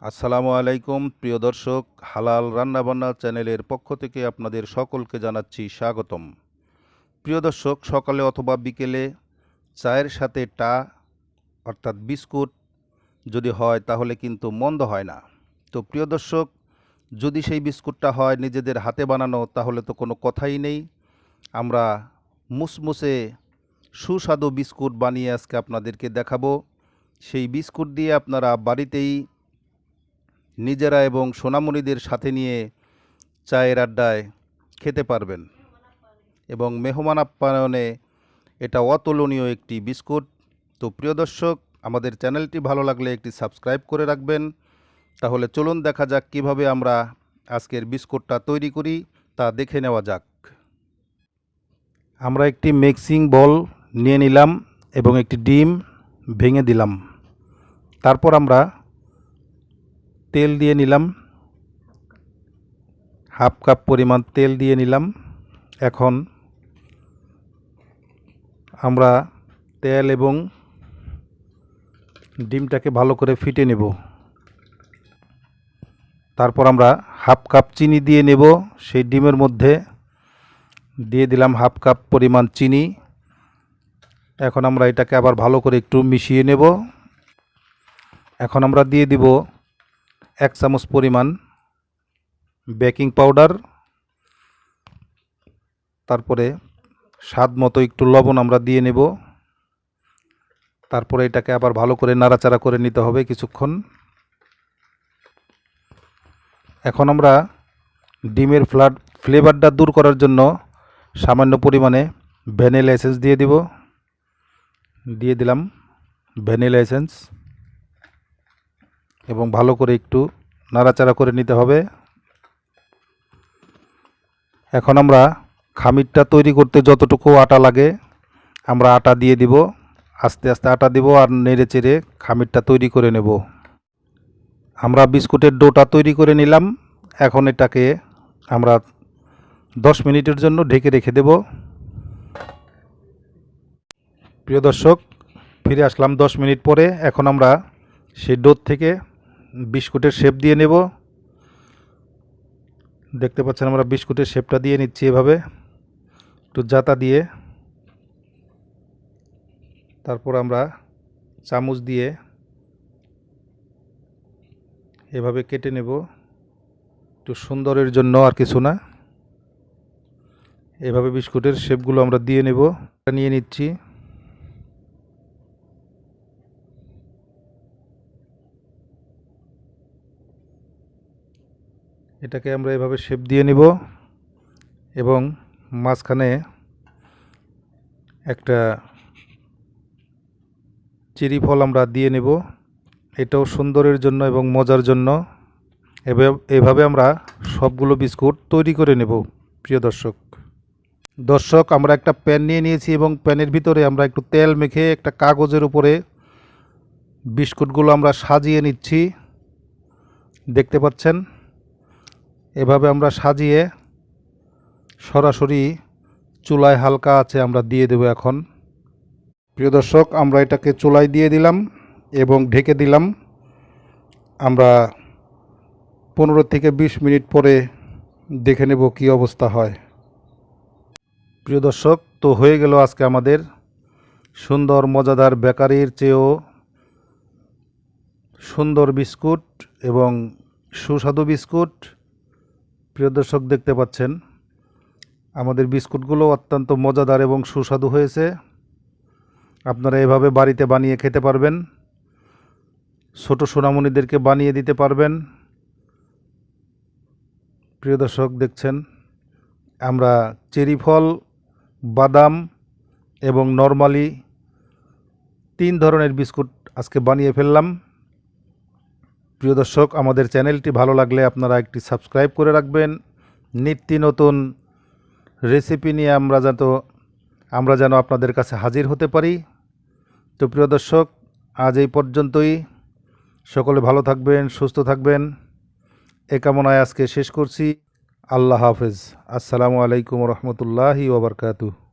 আসসালামু আলাইকুম প্রিয় দর্শক, হালাল রান্নাবান্না চ্যানেলের পক্ষ থেকে আপনাদের সকলকে জানাচ্ছি স্বাগতম। প্রিয় দর্শক, সকালে অথবা বিকেলে চায়ের সাথে অর্থাৎ বিস্কুট যদি হয় তাহলে কিন্তু মন্দ হয় না। তো প্রিয় দর্শক, যদি সেই বিস্কুটটা হয় নিজেদের হাতে বানানো তাহলে তো কোনো কথাই নেই। আমরা মুসমুসে সুস্বাদু বিস্কুট বানিয়ে আজকে আপনাদেরকে দেখাবো। সেই বিস্কুট দিয়ে আপনারা বাড়িতেই নিজেরা এবং সোনামণিদের সাথে নিয়ে চায়ের আড্ডায় খেতে পারবেন এবং মেহমান আপ্যায়নে এটা অতুলনীয় একটি বিস্কুট। তো প্রিয় দর্শক, আমাদের চ্যানেলটি ভালো লাগলে একটি সাবস্ক্রাইব করে রাখবেন। তাহলে চলুন দেখা যাক কিভাবে আমরা আজকের বিস্কুটটা তৈরি করি, তা দেখে নেওয়া যাক। আমরা একটি মিক্সিং বোল নিয়ে নিলাম এবং একটি ডিম ভেঙে দিলাম। তারপর আমরা তেল দিয়ে নিলাম, হাফ কাপ পরিমাণ তেল দিয়ে নিলাম। এখন আমরা তেল এবং ডিমটাকে ভালো করে ফিটে নেব। তারপর আমরা হাফ কাপ চিনি দিয়ে নেব। সেই ডিমের মধ্যে দিয়ে দিলাম হাফ কাপ পরিমাণ চিনি। এখন আমরা এটাকে আবার ভালো করে একটু মিশিয়ে নেব। এখন আমরা দিয়ে দিব 1 চামচ পরিমাণ বেকিং পাউডার, তারপরে স্বাদ মতো একটু লবণ আমরা দিয়ে নেব। তারপরে এটাকে আবার ভালো করে নাড়াচাড়া করে নিতে হবে কিছুক্ষণ। এখন আমরা ডিমের ফ্লেভারটা দূর করার জন্য সামান্য পরিমাণে ভ্যানিলা এসেন্স দিয়ে দিলাম ভ্যানিলা এসেন্স এবং ভালো করে একটু নাড়াচাড়া করে নিতে হবে। এখন আমরা খামিরটা তৈরি করতে যতটুকু আটা লাগে আমরা আটা দিয়ে দিব। আস্তে আস্তে আটা দিব আর নেড়ে চেড়ে খামিরটা তৈরি করে নেব। আমরা বিস্কুটের ডোটা তৈরি করে নিলাম। এখন এটাকে আমরা 10 মিনিটের জন্য ঢেকে রেখে দেব। প্রিয় দর্শক, ফিরে আসলাম 10 মিনিট পরে। এখন আমরা সেই ডো থেকে বিস্কুটের শেপ দিয়ে নেব। দেখতে পাচ্ছেন আমরা বিস্কুটের শেপটা দিয়ে নিচ্ছি এভাবে একটু জাতা দিয়ে। তারপর আমরা চামচ দিয়ে এভাবে কেটে নেব, একটু সুন্দরের জন্য, আর কিছু না। এভাবে বিস্কুটের শেপগুলো আমরা দিয়ে নেব। নিয়ে নিচ্ছি। এটাকে আমরা এভাবে শেপ দিয়ে নিব এবং মাঝখানে একটা চেরি ফল আমরা দিয়ে নেব। এটাও সুন্দরের জন্য এবং মজার জন্য। এভাবে আমরা সবগুলো বিস্কুট তৈরি করে নেব। প্রিয় দর্শক, আমরা একটা প্যান নিয়ে নিয়েছি এবং প্যানের ভিতরে আমরা একটু তেল মেখে একটা কাগজের উপরে বিস্কুটগুলো আমরা সাজিয়ে নিচ্ছি। দেখতে পাচ্ছেন, এভাবে আমরা সাজিয়ে সরাসরি চুলায় হালকা আছে আমরা দিয়ে দেব। এখন প্রিয় দর্শক, আমরা এটাকে চুলায় দিয়ে দিলাম এবং ঢেকে দিলাম। আমরা 15 থেকে 20 মিনিট পরে দেখে নেব কি অবস্থা হয়। প্রিয় দর্শক, তো হয়ে গেল আজকে আমাদের সুন্দর মজাদার বেকারির চেয়েও সুন্দর বিস্কুট এবং সুস্বাদু বিস্কুট। প্রিয় দর্শক, দেখতে পাচ্ছেন আমাদের বিস্কুটগুলো অত্যন্ত মজাদার এবং সুস্বাদু হয়েছে। আপনারা এভাবে বাড়িতে বানিয়ে খেতে পারবেন, ছোট সোনামণিদেরকে বানিয়ে দিতে পারবেন। প্রিয় দর্শক, দেখছেন আমরা চেরি ফল, বাদাম এবং নরমালি 3 ধরনের বিস্কুট আজকে বানিয়ে ফেললাম। প্রিয় দর্শক, আমাদের চ্যানেলটি ভালো লাগলে আপনারা একটি সাবস্ক্রাইব করে রাখবেন। নিত্য নতুন রেসিপি নিয়ে আমরা যেন আপনাদের কাছে হাজির হতে পারি। তো প্রিয় দর্শক, আজ এই পর্যন্তই। সকলে ভালো থাকবেন, সুস্থ থাকবেন, এ কামনায় আজকে শেষ করছি। আল্লাহ হাফেজ। আসসালামু আলাইকুম রহমতুল্লাহি ওয়া বারাকাতুহু।